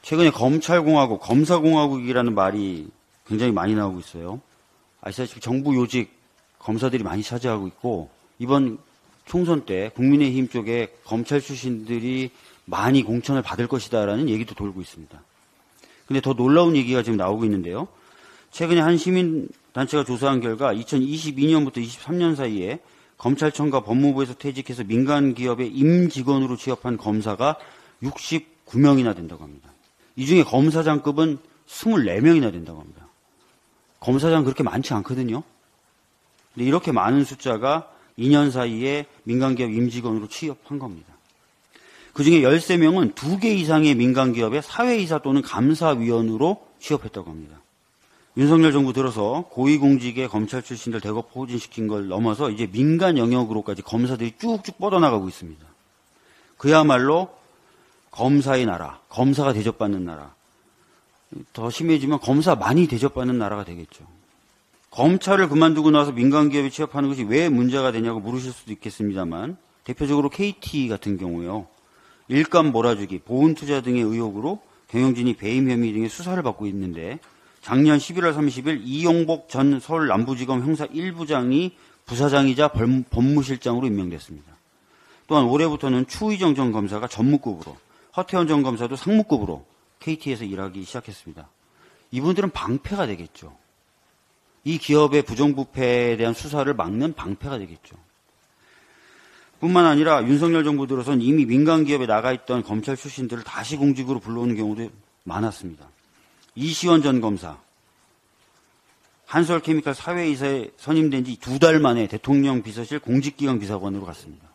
최근에 검찰공화국, 검사공화국이라는 말이 굉장히 많이 나오고 있어요. 아시다시피 정부 요직 검사들이 많이 차지하고 있고, 이번 총선 때 국민의힘 쪽에 검찰 출신들이 많이 공천을 받을 것이다라는 얘기도 돌고 있습니다. 근데 더 놀라운 얘기가 지금 나오고 있는데요. 최근에 한 시민단체가 조사한 결과 2022년부터 23년 사이에 검찰청과 법무부에서 퇴직해서 민간기업의 임직원으로 취업한 검사가 69명이나 된다고 합니다. 이 중에 검사장급은 24명이나 된다고 합니다. 검사장 그렇게 많지 않거든요. 근데 이렇게 많은 숫자가 2년 사이에 민간기업 임직원으로 취업한 겁니다. 그중에 13명은 2개 이상의 민간기업의 사회이사 또는 감사위원으로 취업했다고 합니다. 윤석열 정부 들어서 고위공직의 검찰 출신들 대거 포진시킨 걸 넘어서 이제 민간 영역으로까지 검사들이 쭉쭉 뻗어나가고 있습니다. 그야말로 검사의 나라, 검사가 대접받는 나라. 더 심해지면 검사 많이 대접받는 나라가 되겠죠. 검찰을 그만두고 나서 민간기업에 취업하는 것이 왜 문제가 되냐고 물으실 수도 있겠습니다만, 대표적으로 KT 같은 경우요. 일감 몰아주기, 보훈투자 등의 의혹으로 경영진이 배임 혐의 등의 수사를 받고 있는데, 작년 11월 30일 이용복 전 서울 남부지검 형사 1부장이 부사장이자 법무실장으로 임명됐습니다. 또한 올해부터는 추의정 전 검사가 전무급으로, 허태원 전 검사도 상무급으로 KT에서 일하기 시작했습니다. 이분들은 방패가 되겠죠. 이 기업의 부정부패에 대한 수사를 막는 방패가 되겠죠. 뿐만 아니라 윤석열 정부 들어선 이미 민간기업에 나가 있던 검찰 출신들을 다시 공직으로 불러오는 경우도 많았습니다. 이시원 전 검사, 한솔케미칼 사회이사에 선임된 지 2달 만에 대통령 비서실 공직기강 비서관으로 갔습니다.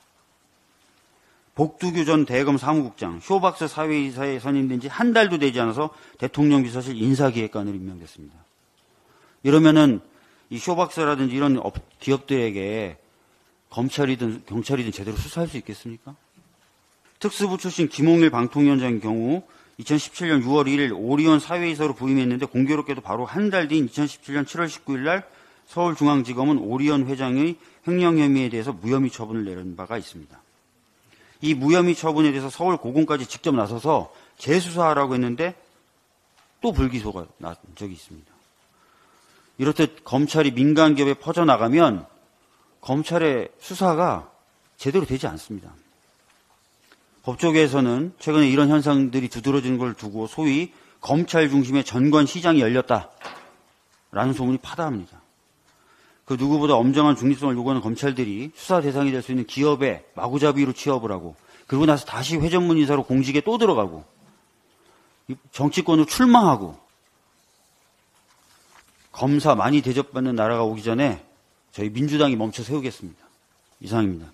복두규 전 대검 사무국장, 쇼박스 사회이사에 선임된 지 1달도 되지 않아서 대통령 비서실 인사기획관으로 임명됐습니다. 이러면은 이 쇼박스라든지 이런 기업들에게 검찰이든 경찰이든 제대로 수사할 수 있겠습니까? 특수부 출신 김홍일 방통위원장의 경우 2017년 6월 1일 오리온 사회이사로 부임했는데 공교롭게도 바로 한 달 뒤인 2017년 7월 19일 날 서울중앙지검은 오리온 회장의 횡령 혐의에 대해서 무혐의 처분을 내린 바가 있습니다. 이 무혐의 처분에 대해서 서울 고검까지 직접 나서서 재수사하라고 했는데 또 불기소가 난 적이 있습니다. 이렇듯 검찰이 민간기업에 퍼져나가면 검찰의 수사가 제대로 되지 않습니다. 법조계에서는 최근에 이런 현상들이 두드러지는 걸 두고 소위 검찰 중심의 전관 시장이 열렸다라는 소문이 파다합니다. 그 누구보다 엄정한 중립성을 요구하는 검찰들이 수사 대상이 될 수 있는 기업에 마구잡이로 취업을 하고 그리고 나서 다시 회전문 인사로 공직에 또 들어가고 정치권으로 출마하고 검사 많이 대접받는 나라가 오기 전에 저희 민주당이 멈춰 세우겠습니다. 이상입니다.